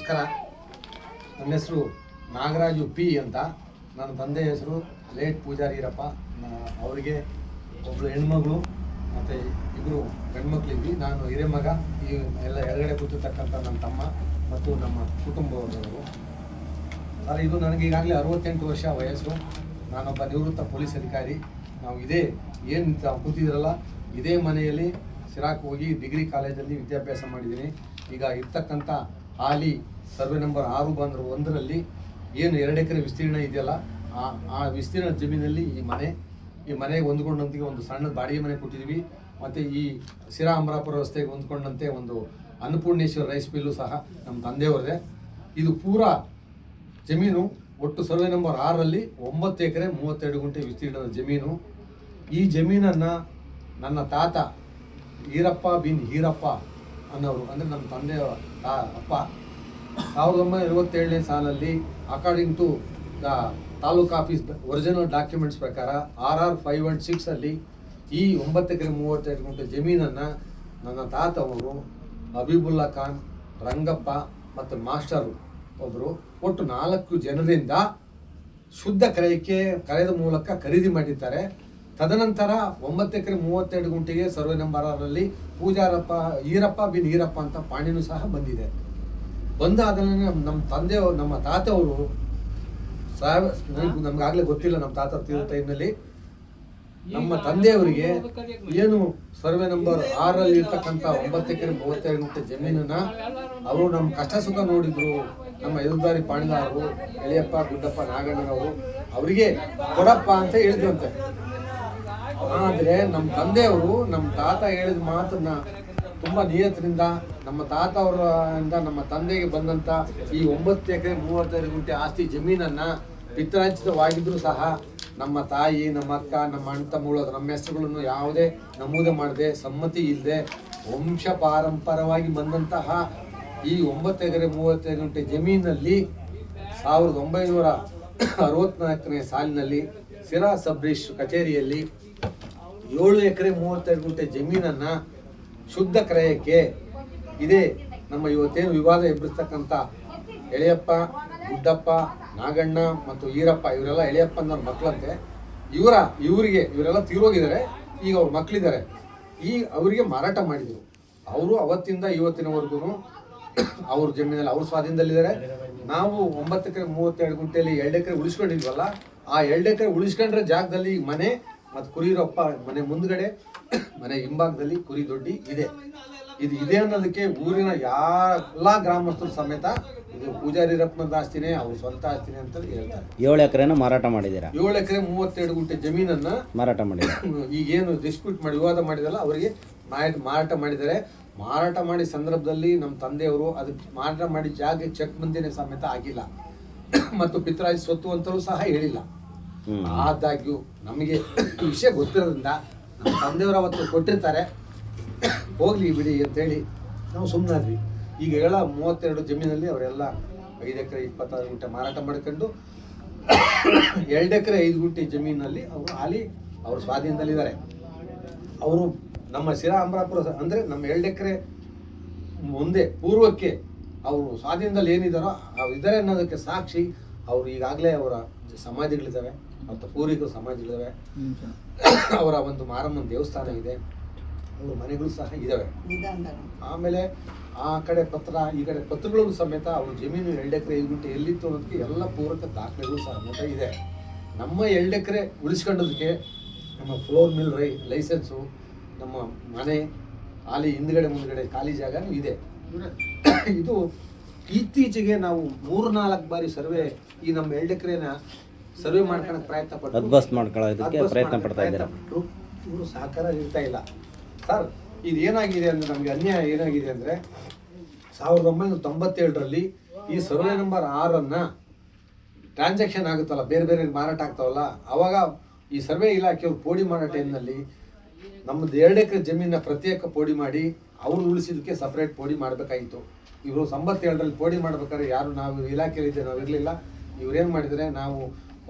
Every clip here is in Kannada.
ನಮಸ್ಕಾರ. ನನ್ನ ಹೆಸರು ನಾಗರಾಜು ಪಿ ಅಂತ. ನನ್ನ ತಂದೆ ಹೆಸರು ಲೇಟ್ ಪೂಜಾರಿ ಈರಪ್ಪ. ಅವರಿಗೆ ಒಬ್ಬಳು ಹೆಣ್ಮಗಳು ಮತ್ತು ಇಬ್ಬರು ಗಂಡ್ಮಕ್ಳಿದ್ವಿ. ನಾನು ಹಿರೇಮಗ. ಈ ಎಲ್ಲ ಎಡಗಡೆ ಕೂತಿರ್ತಕ್ಕಂಥ ನನ್ನ ತಮ್ಮ ಮತ್ತು ನಮ್ಮ ಕುಟುಂಬದವರು. ಸರ್, ಇದು ನನಗೆ ಈಗಾಗಲೇ 68 ವರ್ಷ ವಯಸ್ಸು. ನಾನೊಬ್ಬ ನಿವೃತ್ತ ಪೊಲೀಸ್ ಅಧಿಕಾರಿ. ನಾವು ಇದೇ ಏನು ಕೂತಿದ್ದೀರಲ್ಲ, ಇದೇ ಮನೆಯಲ್ಲಿ ಸಿರಾಕ್ ಹೋಗಿ ಡಿಗ್ರಿ ಕಾಲೇಜಲ್ಲಿ ವಿದ್ಯಾಭ್ಯಾಸ ಮಾಡಿದ್ದೀನಿ. ಈಗ ಇರ್ತಕ್ಕಂಥ ಹಾಲಿ ಸರ್ವೆ ನಂಬರ್ 6/1ರಲ್ಲಿ ಏನು 2 ಎಕರೆ ವಿಸ್ತೀರ್ಣ ಇದೆಯಲ್ಲ, ಆ ವಿಸ್ತೀರ್ಣ ಜಮೀನಲ್ಲಿ ಈ ಮನೆಗೆ ಹೊಂದ್ಕೊಂಡಂತೆ ಒಂದು ಸಣ್ಣ ಬಾಡಿಗೆ ಮನೆ ಕೊಟ್ಟಿದ್ದೀವಿ. ಮತ್ತು ಈ ಸಿರಾ ಅಮರಾಪುರ ರಸ್ತೆಗೆ ಹೊಂದ್ಕೊಂಡಂತೆ ಒಂದು ಅನ್ನಪೂರ್ಣೇಶ್ವರ ರೈಸ್ ಮಿಲ್ಲು ಸಹ ನಮ್ಮ ತಂದೆಯವರದೇ. ಇದು ಪೂರಾ ಜಮೀನು ಒಟ್ಟು ಸರ್ವೆ ನಂಬರ್ 6ರಲ್ಲಿ 9 ಎಕರೆ 32 ಗುಂಟೆ ವಿಸ್ತೀರ್ಣದ ಜಮೀನು. ಈ ಜಮೀನನ್ನು ನನ್ನ ತಾತ ಈರಪ್ಪ ಬಿನ್ ಈರಪ್ಪ ಅನ್ನೋರು, ಅಂದರೆ ನಮ್ಮ ತಂದೆಯ ಅಪ್ಪ, 1927ನೇ ಸಾಲಲ್ಲಿ according to the taluk office original documents ಪ್ರಕಾರ RR 516ಅಲ್ಲಿ ಈ 9 ಎಕರೆ 32 ಗುಂಟೆ ಜಮೀನನ್ನು ನನ್ನ ತಾತ ಅವರು ಹಬೀಬುಲ್ಲಾ ಖಾನ್, ರಂಗಪ್ಪ ಮತ್ತು ಮಾಸ್ಟರು ಒಬ್ಬರು ಒಟ್ಟು 4 ಜನರಿಂದ ಶುದ್ಧ ಕ್ರಯದ ಮೂಲಕ ಖರೀದಿ ಮಾಡಿದ್ದಾರೆ. ತದನಂತರ 9 ಎಕರೆ 32 ಗುಂಟೆಗೆ ಸರ್ವೆ ನಂಬರ್ 6ರಲ್ಲಿ ಈರಪ್ಪ ಬಿನ್ ಈರಪ್ಪ ಅಂತ ಪಾಣಿನೂ ಸಹ ಬಂದಿದೆ. ಬಂದಾದಲೇ ನಮ್ಮ ತಾತವರು ನಮ್ಗಾಗಲೇ ಗೊತ್ತಿಲ್ಲ, ನಮ್ಮ ತಾತ ತೀರೋ ಟೈಮ್ನಲ್ಲಿ ನಮ್ಮ ತಂದೆಯವರಿಗೆ ಏನು ಸರ್ವೆ ನಂಬರ್ 6ರಲ್ಲಿ ಇರ್ತಕ್ಕಂಥ 9 ಎಕರೆ 32 ಗುಂಟೆ ಜಮೀನನ್ನ ಅವರು ನಮ್ಮ ಕಷ್ಟ ಸುಖ ನೋಡಿದ್ರು. ನಮ್ಮ ಎದುರುದಾರಿ ಪಾಣಿದಾರರು ಎಳೆಯಪ್ಪ, ಗುಡ್ಡಪ್ಪ, ನಾಗಣ್ಣನವರು ಅವರಿಗೆ ಕೊಡಪ್ಪ ಅಂತ ಹೇಳಿದ್ರಂತೆ. ಆದರೆ ನಮ್ಮ ತಂದೆಯವರು ನಮ್ಮ ತಾತ ಹೇಳಿದ ಮಾತನ್ನ ತುಂಬ ನಿಯತ್ರಿಂದ ನಮ್ಮ ತಾತ ಅವರಿಂದ ನಮ್ಮ ತಂದೆಗೆ ಬಂದಂಥ ಈ 9 ಎಕರೆ 32 ಗುಂಟೆ ಆಸ್ತಿ ಜಮೀನನ್ನು ಪಿತ್ರಾರ್ಜಿತವಾಗಿದ್ದರೂ ಸಹ ನಮ್ಮ ತಾಯಿ, ನಮ್ಮ ಅಕ್ಕ, ನಮ್ಮ ಅಣ್ಣ ತಮ್ಮಗಳು ನಮ್ಮ ಹೆಸರುಗಳನ್ನು ಯಾವುದೇ ನಮೂದೆ ಮಾಡದೆ, ಸಮ್ಮತಿ ಇಲ್ಲದೆ ವಂಶ ಪಾರಂಪರವಾಗಿ ಬಂದಂತಹ ಈ 9 ಎಕರೆ 32 ಗುಂಟೆ ಜಮೀನಲ್ಲಿ 1964ನೇ ಸಾಲಿನಲ್ಲಿ ಸಿರಾ ಸಬ್ ರಿಜಿಸ್ಟ್ರ್ ಕಚೇರಿಯಲ್ಲಿ 7 ಎಕರೆ 32 ಗುಂಟೆ ಜಮೀನನ್ನು ಶುದ್ಧ ಕ್ರಯಕ್ಕೆ ಇದೇ ನಮ್ಮ ಇವತ್ತೇನು ವಿವಾದ ಎಬ್ಬಿಸ್ತಕ್ಕಂಥ ಎಳೆಯಪ್ಪ, ಗುಡ್ಡಪ್ಪ, ನಾಗಣ್ಣ ಮತ್ತು ಈರಪ್ಪ, ಇವರೆಲ್ಲ ಎಳೆಯಪ್ಪನವ್ರ ಮಕ್ಕಳಂತೆ. ಇವರೆಲ್ಲ ತೀರೋಗಿದ್ದಾರೆ. ಈಗ ಅವ್ರ ಮಕ್ಕಳಿದ್ದಾರೆ. ಅವರಿಗೆ ಮಾರಾಟ ಮಾಡಿದರು. ಅವರು ಅವತ್ತಿಂದ ಇವತ್ತಿನವರೆಗೂ ಅವ್ರ ಜಮೀನಲ್ಲಿ ಅವ್ರ ಸ್ವಾಧೀನದಲ್ಲಿದ್ದಾರೆ. ನಾವು 9 ಎಕರೆ 32 ಗುಂಟೆಯಲ್ಲಿ 2 ಎಕರೆ ಉಳಿಸ್ಕೊಂಡಿದ್ವಲ್ಲ, ಆ 2 ಎಕರೆ ಉಳಿಸ್ಕೊಂಡ್ರೆ ಜಾಗದಲ್ಲಿ ಮನೆ ಮತ್ತು ಕುರಿರಪ್ಪ ಮನೆ ಮುಂದ್ಗಡೆ, ಮನೆ ಹಿಂಭಾಗದಲ್ಲಿ ಕುರಿ ದೊಡ್ಡಿ ಇದೆ. ಇದು ಇದೆ ಅನ್ನೋದಕ್ಕೆ ಊರಿನ ಎಲ್ಲ ಗ್ರಾಮಸ್ಥರು ಸಮೇತ ಇದು ಪೂಜಾರಿ ರತ್ನದ ಆಸ್ತಿನೇ, ಅವ್ರ ಸ್ವಂತ ಆಸ್ತಿನೇ ಅಂತ ಹೇಳ್ತಾರೆ. 7 ಎಕರೆನ ಮಾರಾಟ ಮಾಡಿದ್ದೀರಾ? 7 ಎಕರೆ 32 ಗುಂಟೆ ಜಮೀನನ್ನ ಮಾರಾಟ ಮಾಡಿದ್ದಾರೆ. ಈಗೇನು ಡಿಸ್ಪ್ಯೂಟ್ ಮಾಡಿ ವಿವಾದ ಮಾಡಿದಲ್ಲ, ಅವರಿಗೆ ಮಾರಾಟ ಮಾಡಿದ್ದಾರೆ. ಮಾರಾಟ ಮಾಡಿ ಸಂದರ್ಭದಲ್ಲಿ ನಮ್ಮ ತಂದೆಯವರು ಅದಕ್ಕೆ ಮಾರಾಟ ಮಾಡಿ ಜಾಗ ಚೆಕ್ ಮಂದಿನೇ ಸಮೇತ ಆಗಿಲ್ಲ ಮತ್ತು ಪಿತ್ರಾಜಿ ಸ್ವತ್ತು ಅಂತಲೂ ಸಹ ಹೇಳಿಲ್ಲ. ಆದಾಗ್ಯೂ ನಮಗೆ ಈ ವಿಷಯ ಗೊತ್ತಿರೋದ್ರಿಂದ ನಮ್ಮ ತಂದೆಯವರು ಅವತ್ತು ಕೊಟ್ಟಿರ್ತಾರೆ, ಹೋಗ್ಲಿ ಬಿಡಿ ಅಂತೇಳಿ ನಾವು ಸುಮ್ಮನಾದ್ವಿ. ಈಗ 32 ಜಮೀನಲ್ಲಿ ಅವರೆಲ್ಲ 5 ಎಕರೆ 26 ಗುಂಟೆ ಮಾರಾಟ ಮಾಡ್ಕೊಂಡು 2 ಎಕರೆ 5 ಗುಂಟೆ ಜಮೀನಲ್ಲಿ ಅವರು ಹಾಲಿ ಅವ್ರ ಸ್ವಾಧೀನದಲ್ಲಿದ್ದಾರೆ. ಅವರು ನಮ್ಮ ಸಿರಾ ಅಮರಾಪುರ ಅಂದರೆ ನಮ್ಮ 2 ಎಕರೆ ಮುಂದೆ ಪೂರ್ವಕ್ಕೆ ಅವರು ಸ್ವಾಧೀನದಲ್ಲಿ ಏನಿದ್ದಾರೋ ಇದ್ದಾರೆ ಅನ್ನೋದಕ್ಕೆ ಸಾಕ್ಷಿ ಅವರು ಈಗಾಗಲೇ ಅವರ ಸಮಾಧಿಗಳಿದ್ದಾವೆ ಮತ್ತು ಪೂರ್ವಿಕರ ಸಮಾಧಿಗಳಿದ್ದಾವೆ. ಅವರ ಒಂದು ಮಾರಮ್ಮನ ದೇವಸ್ಥಾನ ಇದೆ, ಅವ್ರ ಮನೆಗಳು ಸಹ ಇದ್ದಾವೆ. ಆಮೇಲೆ ಆ ಕಡೆ ಪತ್ರ, ಈ ಕಡೆ ಪತ್ರಗಳು ಸಮೇತ ಅವ್ರ ಜಮೀನು 2 ಎಕರೆ 5 ಗುಂಟೆ ಎಲ್ಲಿತ್ತು ಅನ್ನೋದಕ್ಕೆ ಎಲ್ಲ ಪೂರಕ ದಾಖಲೆಗಳು ಸಮೇತ ಇದೆ. ನಮ್ಮ 2 ಎಕರೆ ಉಳಿಸ್ಕೊಂಡೋದಕ್ಕೆ ನಮ್ಮ ಫ್ಲೋರ್ ಮಿಲ್ ಲೈಸೆನ್ಸು, ನಮ್ಮ ಮನೆ ಹಾಲಿ ಮುಂದ್ಗಡೆ ಖಾಲಿ ಜಾಗನೂ ಇದೆ. ಇದು ಇತ್ತೀಚೆಗೆ ನಾವು 3-4 ಬಾರಿ ಸರ್ವೆ ಈ ನಮ್ಮ 2 ಎಕರೆನ ಸರ್ವೆ ಮಾಡ್ಕೊಳಕ್ಕೆ ಪ್ರಯತ್ನ ಪಡ್ತಾ ಇದ್ದಾರೆ. ಇವರು ಸಹಕಾರ ಇರ್ತಾ ಇಲ್ಲ. ಸರ್, ಇದು ಏನಾಗಿದೆ ಅಂದರೆ ನಮಗೆ ಅನ್ಯಾಯ ಏನಾಗಿದೆ ಅಂದರೆ 1997ರಲ್ಲಿ ಈ ಸರ್ವೆ ನಂಬರ್ 6ಅನ್ನು ಟ್ರಾನ್ಸಾಕ್ಷನ್ ಆಗುತ್ತಲ್ಲ, ಬೇರೆ ಮಾರಾಟ ಆಗ್ತಾವಲ್ಲ, ಆವಾಗ ಈ ಸರ್ವೆ ಇಲಾಖೆಯವರು ಪೋಡಿ ಮಾಡೋ ಟೈಮ್ನಲ್ಲಿ ನಮ್ಮದು 2 ಎಕರೆ ಜಮೀನ ಪ್ರತ್ಯೇಕ ಪೋಡಿ ಮಾಡಿ ಅವ್ರು ಉಳಿಸಿದಕ್ಕೆ ಸಪ್ರೇಟ್ ಪೋಡಿ ಮಾಡಬೇಕಾಗಿತ್ತು. ಇವರು 97ರಲ್ಲಿ ಪೋಡಿ ಮಾಡ್ಬೇಕಾದ್ರೆ ನಾವು ಇಲಾಖೆಯಲ್ಲಿದ್ದೆ, ನಾವು ಇರಲಿಲ್ಲ. ಇವರೇನು ಮಾಡಿದರೆ, ನಾವು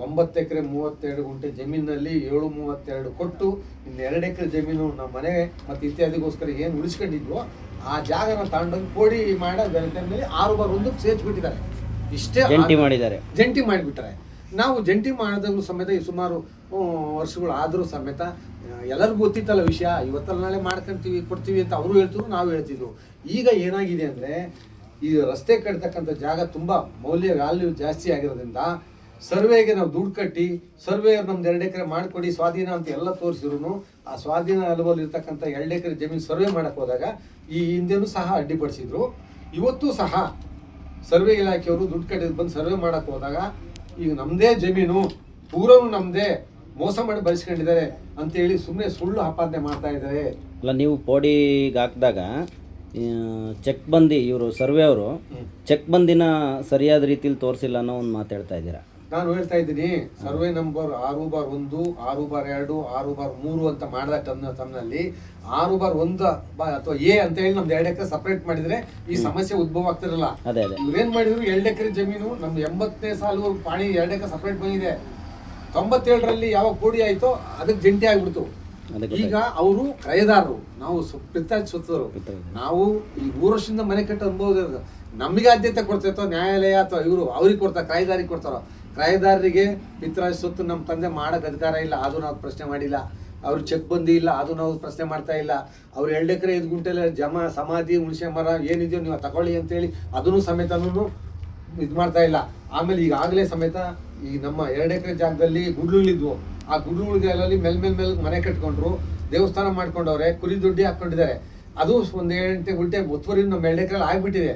9 ಎಕರೆ 32 ಗುಂಟೆ ಜಮೀನಲ್ಲಿ 732 ಕೊಟ್ಟು ಇನ್ನು 2 ಎಕರೆ ಜಮೀನು ನಮ್ಮ ಮನೆ ಮತ್ತು ಇತ್ಯಾದಿಗೋಸ್ಕರ ಏನು ಉಳಿಸ್ಕೊಂಡಿದ್ವೋ ಆ ಜಾಗನ ತಗೊಂಡೋಗಿ ಕೋಡಿ ಮಾಡೋ ಮೇಲೆ 6/1 ಸೇರ್ಸ್ಬಿಟ್ಟಿದ್ದಾರೆ. ಇಷ್ಟೇ ಜಂಟಿ ಮಾಡಿಬಿಟ್ರೆ ನಾವು ಜಂಟಿ ಮಾಡಿದಾಗಲೂ ಸಮೇತ ಈ ಸುಮಾರು ವರ್ಷಗಳು ಆದರೂ ಸಮೇತ ಎಲ್ಲರಿಗೂ ಗೊತ್ತಿತ್ತಲ್ಲ ವಿಷಯ. ಇವತ್ತಲ್ಲ ನಾಳೆ ಮಾಡ್ಕೊಂತೀವಿ ಕೊಡ್ತೀವಿ ಅಂತ ಅವರು ಹೇಳ್ತಿದ್ರು, ನಾವು ಹೇಳ್ತಿದ್ವು. ಈಗ ಏನಾಗಿದೆ ಅಂದರೆ ಈ ರಸ್ತೆ ಕಟ್ತಕ್ಕಂಥ ಜಾಗ ತುಂಬ ವ್ಯಾಲ್ಯೂ ಜಾಸ್ತಿ ಆಗಿರೋದ್ರಿಂದ ಸರ್ವೆಗೆ ನಾವು ದುಡ್ಡು ಕಟ್ಟಿ ಸರ್ವೇಯರ್ ನಮ್ದು 2 ಎಕರೆ ಮಾಡಿಕೊಡಿ ಸ್ವಾಧೀನ ಅಂತ ಎಲ್ಲ ತೋರಿಸಿದ್ರು ಆ ಸ್ವಾಧೀನ ಅನುಭವ ಇರ್ತಕ್ಕಂಥ 2 ಎಕರೆ ಜಮೀನು ಸರ್ವೆ ಮಾಡಕ್ಕೆ ಹೋದಾಗ ಈ ಹಿಂದೆನೂ ಸಹ ಅಡ್ಡಿಪಡಿಸಿದ್ರು. ಇವತ್ತು ಸಹ ಸರ್ವೆ ಇಲಾಖೆಯವರು ದುಡ್ಡು ಕಟ್ಟಿದ್ದು ಬಂದು ಸರ್ವೆ ಮಾಡಕ್ಕೆ ಹೋದಾಗ ಈಗ ನಮ್ಮದೇ ಜಮೀನು ಪೂರನು ನಮ್ಮದೇ ಮೋಸ ಮಾಡಿ ಬಳಸ್ಕೊಂಡಿದ್ದಾರೆ ಅಂತೇಳಿ ಸುಮ್ಮನೆ ಸುಳ್ಳು ಆಪಾದನೆ ಮಾಡ್ತಾ ಇದ್ದಾರೆ. ಅಲ್ಲ, ನೀವು ಪೋಡಿಗೆ ಹಾಕಿದಾಗ ಚೆಕ್ ಬಂದಿ ಇವರು ಸರ್ವೆ ಅವರು ಚೆಕ್ ಬಂದಿನ ಸರಿಯಾದ ರೀತಿಯಲ್ಲಿ ತೋರಿಸಿಲ್ಲ ಅನ್ನೋ ಒಂದು ಮಾತಾಡ್ತಾ ಇದ್ದೀರಾ. ನಾನು ಹೇಳ್ತಾ ಇದ್ದೀನಿ, ಸರ್ವೆ ನಂಬರ್ 6/1, 6/2, 6/3 ಅಂತ ಮಾಡಿದ ತಮ್ಮನಲ್ಲಿ 6/1 ಅಥವಾ ಎ ಅಂತ ಹೇಳಿ ನಮ್ದು 2 ಎಕರೆ ಸಪರೇಟ್ ಮಾಡಿದ್ರೆ ಈ ಸಮಸ್ಯೆ ಉದ್ಭವ ಆಗ್ತಿರಲ್ಲ. ಇವ್ರೇನ್ ಮಾಡಿದ್ರು 2 ಎಕರೆ ಜಮೀನು ನಮ್ದು 80ನೇ ಸಾಲು ಪಾಣಿ 2 ಎಕರೆ ಸಪರೇಟ್ ಬಂದಿದೆ. 97ರಲ್ಲಿ ಯಾವಾಗ ಪೋಡಿ ಆಯ್ತೋ ಅದಕ್ಕೆ ಜಂಟಿ ಆಗ್ಬಿಡ್ತು. ಈಗ ಅವರು ಕ್ರಯದಾರರು, ನಾವು ಪಿತ್ತಾಜ್ ಸುತ್ತರು. ನಾವು ಈ 3 ವರ್ಷದಿಂದ ಮನೆ ಕಟ್ಟ ಅನುಭವ ನಮಗೆ ಆದ್ಯತೆ ಕೊಡ್ತೈತೋ ನ್ಯಾಯಾಲಯ ಅಥವಾ ಇವರು ಅವ್ರಿಗೆ ಕೊಡ್ತಾರೆ, ಕ್ರಯದಾರಿಗೆ ಕೊಡ್ತಾರೋ. ಕ್ರಯದಾರರಿಗೆ ಪಿತ್ರಾಜ್ ಸ್ವತ್ತು ನಮ್ಮ ತಂದೆ ಮಾಡೋಕೆ ಅಧಿಕಾರ ಇಲ್ಲ, ಅದು ನಾವು ಪ್ರಶ್ನೆ ಮಾಡಿಲ್ಲ. ಅವ್ರು ಚೆಕ್ ಬಂದಿ ಇಲ್ಲ, ಅದು ನಾವು ಪ್ರಶ್ನೆ ಮಾಡ್ತಾ ಇಲ್ಲ. ಅವ್ರು 2 ಎಕರೆ 5 ಗುಂಟೆಲ್ಲ ಸಮಾಧಿ ಹುಣಸೆ ಮರ ಏನಿದೆಯೋ ನೀವು ತಗೊಳ್ಳಿ ಅಂತೇಳಿ ಅದನ್ನು ಸಮೇತನೂ ಇದು ಮಾಡ್ತಾ ಇಲ್ಲ. ಆಮೇಲೆ ಈಗಾಗಲೇ ಸಮೇತ ಈ ನಮ್ಮ 2 ಎಕರೆ ಜಾಗದಲ್ಲಿ ಗುಡ್ಲುಗಳಿದ್ವು. ಆ ಗುಡ್ಲುಗಳಿಗೆಲ್ಲ ಮೇಲ್ ಮನೆ ಕಟ್ಕೊಂಡ್ರು, ದೇವಸ್ಥಾನ ಮಾಡ್ಕೊಂಡವ್ರೆ, ಕುರಿ ದುಡ್ಡಿ ಹಾಕೊಂಡಿದ್ದಾರೆ. ಅದು ಒಂದು 8 ಗುಂಟೆ ಒತ್ತುವರಿ ನಮ್ಮ 2 ಎಕರೆಲ್ಲಿ ಆಗ್ಬಿಟ್ಟಿದೆ.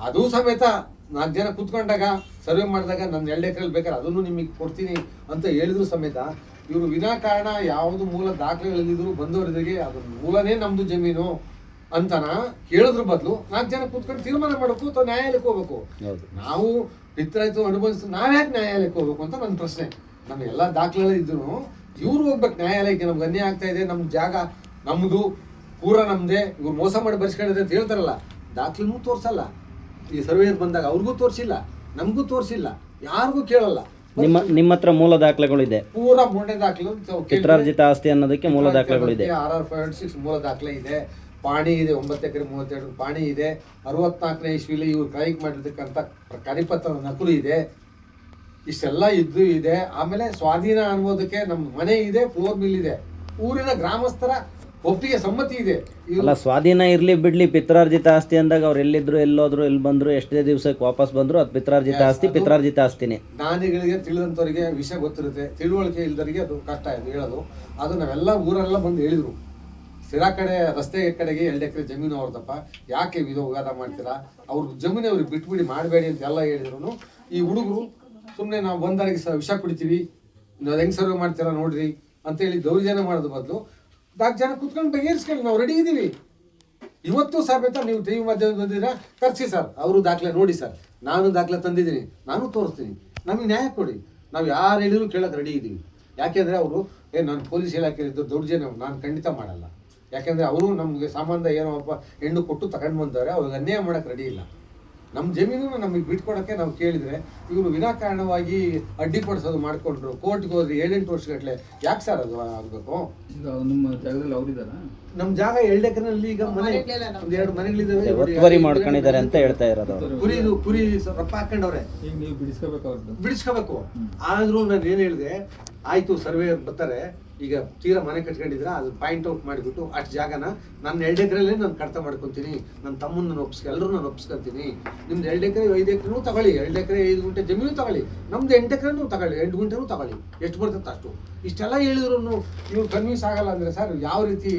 ಅದು ಸಮೇತ 4 ಜನ ಕೂತ್ಕೊಂಡಾಗ ಸರ್ವೆ ಮಾಡಿದಾಗ ನನ್ನ 2 ಎಕರೆಲ್ಲಿ ಬೇಕಾದ್ರೆ ಅದನ್ನು ನಿಮಗೆ ಕೊಡ್ತೀನಿ ಅಂತ ಹೇಳಿದ್ರು ಸಮೇತ ಇವರು ವಿನಾಕಾರಣ ಯಾವುದು ಮೂಲ ದಾಖಲೆಗಳಿದ್ರು ಬಂದವರಿಗೆ ಅದು ಮೂಲನೇ ನಮ್ದು ಜಮೀನು ಅಂತನ ಹೇಳೋದ್ರ ಬದಲು 4 ಜನ ಕೂತ್ಕೊಂಡು ತೀರ್ಮಾನ ಮಾಡಬೇಕು ಅಥವಾ ನ್ಯಾಯಾಲಯಕ್ಕೆ ಹೋಗ್ಬೇಕು. ನಾವು ಪಿತ್ರಾಯ್ತು ಅನುಭವಿಸ್ತು ನಾವ್ಯಾಕೆ ನ್ಯಾಯಾಲಯಕ್ಕೆ ಹೋಗ್ಬೇಕು ಅಂತ ನನ್ನ ಪ್ರಶ್ನೆ. ನಮ್ಮ ಎಲ್ಲ ದಾಖಲೆಗಳು ಇದ್ರು ಇವ್ರು ಹೋಗ್ಬೇಕು ನ್ಯಾಯಾಲಯಕ್ಕೆ. ನಮ್ಗೆ ಅನ್ಯಾಯ ಆಗ್ತಾ ಇದೆ, ನಮ್ಮ ಜಾಗ ನಮ್ಮದು, ಪೂರ ನಮ್ಮದೇ, ಇವ್ರು ಮೋಸ ಮಾಡಿ ಬರ್ಸ್ಕೊಂಡಿದೆ ಅಂತ ಹೇಳ್ತಾರಲ್ಲ, ದಾಖಲೆನೂ ತೋರಿಸಲ್ಲ. ಈ ಸರ್ವೇಯರ್ ಬಂದಾಗ ಅವ್ರಿಗೂ ತೋರಿಸಿಲ್ಲ, ನಮಗೂ ತೋರಿಸಿಲ್ಲ, ಯಾರಿಗೂ ಕೇಳಲ್ಲ. ನಿಮ್ಮ ಹತ್ರ ಮೂಲ ದಾಖಲೆಗಳಿದೆ, ಪೂರ ಮೊನ್ನೆ ದಾಖಲೆ ಪಿತ್ರಾರ್ಜಿತ ಆಸ್ತಿ ಅನ್ನೋದಕ್ಕೆ ಮೂಲ ದಾಖಲೆಗಳಿದೆ. RR506 ಮೂಲ ದಾಖಲೆ ಇದೆ. ಪಾಣಿ ಇದೆ, 9 ಎಕರೆ 32 ಪಾಣಿ ಇದೆ. 64ನೇ ಇಸ್ವಿಲಿ ಇವ್ರು ಕ್ರೈಕ್ ಮಾಡಿರ್ತಕ್ಕಂಥ ಕರಿಪತ್ರದ ನಕಲು ಇದೆ. ಇಷ್ಟೆಲ್ಲ ಇದ್ದು ಇದೆ. ಆಮೇಲೆ ಸ್ವಾಧೀನ ಅನ್ನೋದಕ್ಕೆ ನಮ್ಮ ಮನೆ ಇದೆ, ಫ್ಲೋರ್ ಮಿಲ್ ಇದೆ, ಊರಿನ ಗ್ರಾಮಸ್ಥರ ಒಪ್ಪಿಗೆ ಸಮ್ಮತಿ ಇದೆ. ಅಲ್ಲ, ಸ್ವಾಧೀನ ಇರ್ಲಿ ಬಿಡ್ಲಿ, ಪಿತ್ರಾರ್ಜಿತ ಆಸ್ತಿ ಅಂದಾಗ ಅವ್ರು ಎಲ್ಲಿದ್ರು, ಎಲ್ಲೋದ್ರು, ಎಲ್ಲಿ ಬಂದ್ರು, ಎಷ್ಟೇ ದಿವಸಕ್ಕೆ ವಾಪಸ್ ಬಂದ್ರು, ಅದು ಪಿತ್ರಾರ್ಜಿತ ಆಸ್ತಿ ಪಿತ್ರಾರ್ಜಿತ ಆಸ್ತಿನೇ. ಜ್ಞಾನಿಗಳಿಗೆ ತಿಳಿದಂಥವ್ರಿಗೆ ವಿಷಯ ಗೊತ್ತಿರುತ್ತೆ, ತಿಳುವಳಿಕೆ ಇಲ್ದವರಿಗೆ ಅದು ಕಷ್ಟ ಇದು ಹೇಳೋದು. ಅದು ನಾವೆಲ್ಲ ಊರೆಲ್ಲ ಬಂದು ಹೇಳಿದ್ರು, ಸಿರಾ ಕಡೆ ರಸ್ತೆ ಕಡೆಗೆ 2 ಎಕರೆ ಜಮೀನು ಅವ್ರದಪ್ಪ, ಯಾಕೆ ವಿವಾದ ಮಾಡ್ತೀರಾ, ಅವ್ರ ಜಮೀನು ಅವ್ರಿಗೆ ಬಿಟ್ಬಿಡಿ, ಮಾಡಬೇಡಿ ಅಂತೆಲ್ಲ ಹೇಳಿದ್ರು. ಈ ಹುಡುಗರು ಸುಮ್ಮನೆ ನಾವು ಬಂದವರಿಗೆ ವಿಷ ಕುಡಿತೀವಿ, ನಾವು ಹೆಂಗೆ ಸರ್ವೆ ಮಾಡ್ತೀರಾ ನೋಡ್ರಿ ಅಂತೇಳಿ ದೌರ್ಜನ್ಯ ಮಾಡೋದು ಬದಲು 4 ಜನ ಕೂತ್ಕೊಂಡು ಬಗೆಹರಿಸ್ಕೊಳ್ಳಿ, ನಾವು ರೆಡಿ ಇದ್ದೀವಿ. ಇವತ್ತು ಸಮೇತ ನೀವು ಟಿವಿ ಮಾಧ್ಯಮದಲ್ಲಿ ಬಂದಿದ್ದೀರಾ, ಕರ್ಸಿ ಸರ್, ಅವರು ದಾಖಲೆ ನೋಡಿ ಸರ್, ನಾನು ದಾಖಲೆ ತಂದಿದ್ದೀನಿ, ನಾನು ತೋರಿಸ್ತೀನಿ, ನಮಗೆ ನ್ಯಾಯ ಕೊಡಿ. ನಾವು ಯಾರು ಹೇಳಿದ್ರು ಕೇಳೋಕೆ ರೆಡಿ ಇದ್ದೀವಿ. ಯಾಕೆಂದರೆ ಅವರು ನಾನು ಪೊಲೀಸ್ ಇಲಾಖೆಯಲ್ಲಿದ್ದು ದೌರ್ಜನ್ಯ ನಾನು ಖಂಡಿತ ಮಾಡಲ್ಲ. ಯಾಕೆಂದರೆ ಅವರು ನಮಗೆ ಸಂಬಂಧ ಏನೋ ಒಬ್ಬ ಹೆಣ್ಣು ಕೊಟ್ಟು ತಗೊಂಡು ಬಂದವ್ರೆ, ಅವ್ರಿಗೆ ಅನ್ಯಾಯ ಮಾಡೋಕ್ಕೆ ರೆಡಿ ಇಲ್ಲ. ನಮ್ಮ ಜಮೀನು ನಮಗೆ ಬಿಟ್ಕೊಡೋಕ್ಕೆ ನಾವು ಕೇಳಿದರೆ ಇವರು ವಿನಾಕಾರಣವಾಗಿ ಅಡ್ಡಿಪಡಿಸೋದು ಮಾಡಿಕೊಂಡ್ರು. ಕೋರ್ಟ್ಗೆ ಹೋದ್ರಿ 7-8 ವರ್ಷಗಟ್ಟಲೆ. ಯಾಕೆ ಸರ್ ಅದು ಆಗಬೇಕು? ನಿಮ್ಮ ಜಾಗದಲ್ಲಿ ಅವರಿದ್ದಾರ? ನಮ್ಮ ಜಾಗ 2 ಎಕರೆನಲ್ಲಿ ಈಗ ಮನೆ 2 ಮನೆಗಳಿದ್ದಾವೆ, ಒತ್ತುವರಿ ಮಾಡ್ಕೊಂಡಿದ್ದಾರೆ ಅಂತ ಹೇಳ್ತಾ ಇರೋದು. ಕುರಿ ರಪ್ಪ ಹಾಕೊಂಡವ್ರೆ, ಈಗ ನೀವು ಬಿಡಿಸ್ಕೋಬೇಕು, ಅವ್ರದ್ದು ಬಿಡಿಸ್ಕೋಬೇಕು. ಆದ್ರೂ ನಾನು ಏನು ಹೇಳಿದೆ, ಆಯ್ತು ಸರ್ವೇಯರ್ ಬರ್ತಾರೆ, ಈಗ ತೀರಾ ಮನೆ ಕಟ್ಕೊಂಡಿದ್ರೆ ಅದು ಪಾಯಿಂಟ್ ಔಟ್ ಮಾಡಿಬಿಟ್ಟು ಅಷ್ಟು ಜಾಗನ ನನ್ನ 2 ಎಕರೆಲ್ಲೇ ನಾನು ಕಡಿತ ಮಾಡ್ಕೊತೀನಿ, ನನ್ನ ತಮ್ಮನ ನಾನು ಎಲ್ಲರೂ ನಾನು ಒಪ್ಸ್ಕೊತೀನಿ. ನಿಮ್ದು 2 ಎಕರೆ 5 ಎಕರೆನೂ ತಗೊಳ್ಳಿ, 2 ಎಕರೆ 5 ಗುಂಟೆ ಜಮೀನು ತಗೊಳ್ಳಿ, ನಮ್ದು 8 ಎಕರೆನೂ ತಗೊಳ್ಳಿ, 8 ಗುಂಟೆನೂ ತಗೊಳ್ಳಿ, ಎಷ್ಟು ಬರ್ತದೆ ಅಷ್ಟು. ಇಷ್ಟೆಲ್ಲ ಹೇಳಿದ್ರು ಇವ್ರು ಕನ್ವಿನ್ಸ್ ಆಗಲ್ಲ ಅಂದ್ರೆ ಸರ್ ಯಾವ ರೀತಿ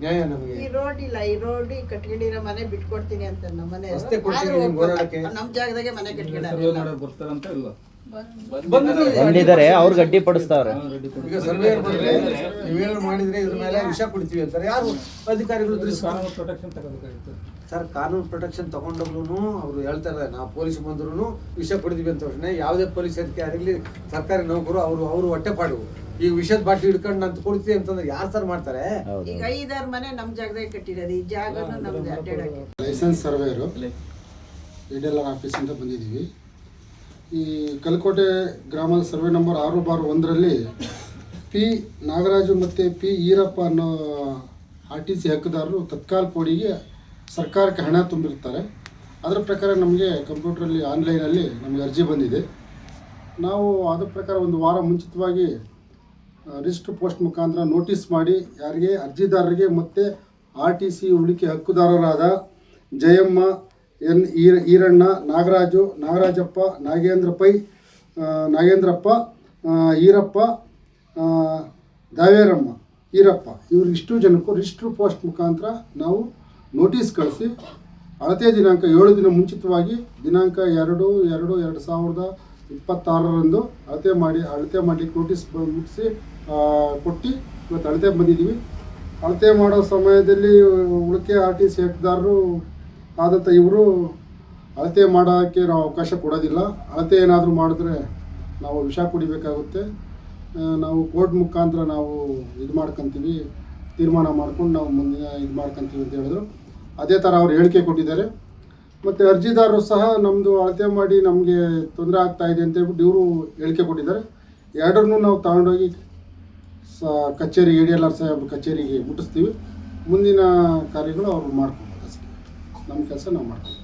ನ್ಯಾಯ ನಮಗೆ? ಈ ರೋಡ್ ಇಲ್ಲ, ಈ ರೋಡ್ ಕಟ್ಕೊಂಡಿರೋ ಮನೆ ಬಿಟ್ಕೊಡ್ತೀನಿ ಅಂತ ನಮ್ಮ ಮನೆ ರಸ್ತೆ ಕೊಡ್ತೀನಿ ಓಡಾಡಕ್ಕೆ, ನಮ್ಮ ಜಾಗದಾಗೆ ಮನೆ ಕಟ್ಕೊಂಡಿದ್ದಾರೆ. ಬರ್ತಾರಂತ ಇಲ್ಲ ಬಂದಿದ್ದಾರೆ, ಅವ್ರಿಗೆ ಅಡ್ಡಿ ಪಡಿಸ್ತಾವ್ರೆ. ಈಗ ಸರ್ವೇಯರ್ ಬಂದ್ರೆ ನೀವೇನು ಮಾಡಿದ್ರೆ ಇದ್ರ ಮೇಲೆ ವಿಷ ಕುಡಿತೀವಿ ಅಂತಾರೆ. ಯಾರು ಅಧಿಕಾರಿಗಳು? ಕಾನೂನು ಪ್ರೊಟೆಕ್ಷನ್ ತಗೋಬೇಕಾಗಿತ್ತು ಸರ್. ಕಾನೂನು ಪ್ರೊಟೆಕ್ಷನ್ ತಗೊಂಡವ್ರು ಅವರು ಹೇಳ್ತಾರೆ, ನಾವು ಪೊಲೀಸ್ ಬಂದ್ರು ವಿಷ ಕುಡಿದೀವಿ ಅಂತ ತಕ್ಷಣ ಯಾವುದೇ ಪೊಲೀಸ್ ಅಧಿಕಾರಿಗಳು ಸರ್ಕಾರಿ ನೌಕರು ಅವರು ಹೊಟ್ಟೆಪಾಡು. ಈಗ ವಿಷದ ಬಾಟಿ ಹಿಡ್ಕೊಂಡು ನಾನು ಕೊಡ್ತೀವಿ ಅಂತಂದ್ರೆ ಯಾರು ಸರ್ ಮಾಡ್ತಾರೆ? ಈಗ 5-6 ಮನೆ ನಮ್ಮ ಜಾಗದಾಗೆ ಕಟ್ಟಿರೋದು, ಈ ಜಾಗನೂ ನಮ್ದು ಅಡ್ಡಾಡಕ್ಕೆ. ಲೈಸೆನ್ಸ್ ಸರ್ವೇಯರು EDLR ಆಫೀಸಿಂದ ಬಂದಿದ್ದೀವಿ. ಈ ಕಲ್ಕೋಟೆ ಗ್ರಾಮದ ಸರ್ವೆ ನಂಬರ್ 6/1ರಲ್ಲಿ ಪಿ ನಾಗರಾಜು ಮತ್ತು ಪಿ ಈರಪ್ಪ ಅನ್ನೋ RTC ಹಕ್ಕುದಾರರು ತತ್ಕಾಲ್ ಪೋಡಿಗೆ ಸರ್ಕಾರಕ್ಕೆ ಹಣ ತುಂಬಿರ್ತಾರೆ. ಅದರ ಪ್ರಕಾರ ನಮಗೆ ಕಂಪ್ಯೂಟ್ರಲ್ಲಿ ಆನ್ಲೈನಲ್ಲಿ ನಮಗೆ ಅರ್ಜಿ ಬಂದಿದೆ. ನಾವು ಅದ್ರ ಪ್ರಕಾರ ಒಂದು ವಾರ ಮುಂಚಿತವಾಗಿ ರಿಜಿಸ್ಟರ್ ಪೋಸ್ಟ್ ಮುಖಾಂತರ ನೋಟಿಸ್ ಮಾಡಿ ಯಾರಿಗೆ ಅರ್ಜಿದಾರರಿಗೆ ಮತ್ತು RTC ಉಳಿಕೆ ಹಕ್ಕುದಾರರಾದ ಜಯಮ್ಮ, ಎನ್ ಈರಣ್ಣ, ನಾಗರಾಜು, ನಾಗರಾಜಪ್ಪ, ನಾಗೇಂದ್ರಪ್ಪ, ಈರಪ್ಪ, ದಾವೇರಮ್ಮ, ಈರಪ್ಪ ಇವ್ರಿಗಿಷ್ಟು ಜನಕ್ಕೂ ರಿಜಿಸ್ಟರ್ ಪೋಸ್ಟ್ ಮುಖಾಂತರ ನಾವು ನೋಟಿಸ್ ಕಳಿಸಿ ಅಳತೆ ದಿನಾಂಕ 7 ದಿನ ಮುಂಚಿತವಾಗಿ ದಿನಾಂಕ 2/2/2026 ಅಳತೆ ಮಾಡಲಿಕ್ಕೆ ನೋಟಿಸ್ ಮುಗಿಸಿ ಕೊಟ್ಟು ಇವತ್ತು ಅಳತೆ ಬಂದಿದ್ದೀವಿ. ಅಳತೆ ಮಾಡೋ ಸಮಯದಲ್ಲಿ ಉಳಿಕೆ RTC ಹಕ್ಕುದಾರರು ಆದಂಥ ಇವರು ಅಳತೆ ಮಾಡೋಕ್ಕೆ ನಾವು ಅವಕಾಶ ಕೊಡೋದಿಲ್ಲ. ಅಳತೆ ಏನಾದರೂ ಮಾಡಿದ್ರೆ ನಾವು ವಿಷ ಕುಡಿಬೇಕಾಗುತ್ತೆ. ನಾವು ಕೋರ್ಟ್ ಮುಖಾಂತರ ನಾವು ಇದು ಮಾಡ್ಕೊತೀವಿ, ತೀರ್ಮಾನ ಮಾಡ್ಕೊಂಡು ನಾವು ಮುಂದಿನ ಇದು ಮಾಡ್ಕೊತೀವಿ ಅಂತ ಹೇಳಿದ್ರು. ಅದೇ ಥರ ಅವ್ರು ಹೇಳಿಕೆ ಕೊಟ್ಟಿದ್ದಾರೆ. ಮತ್ತು ಅರ್ಜಿದಾರರು ಸಹ ನಮ್ಮದು ಅಳತೆ ಮಾಡಿ ನಮಗೆ ತೊಂದರೆ ಆಗ್ತಾಯಿದೆ ಅಂತ ಹೇಳ್ಬಿಟ್ಟು ಇವರು ಹೇಳಿಕೆ ಕೊಟ್ಟಿದ್ದಾರೆ. ಎರಡನ್ನೂ ನಾವು ತಗೊಂಡೋಗಿ ಕಚೇರಿ ADLR ಸಾಹೇಬ್ ಕಚೇರಿಗೆ ಮುಟ್ಟಿಸ್ತೀವಿ. ಮುಂದಿನ ಕಾರ್ಯಗಳು ಅವ್ರು ಮಾಡ್ಕೊಬೋದು. ನಮ್ಮ ಕೆಲಸ ನಾವು ಮಾಡ್ತೀವಿ.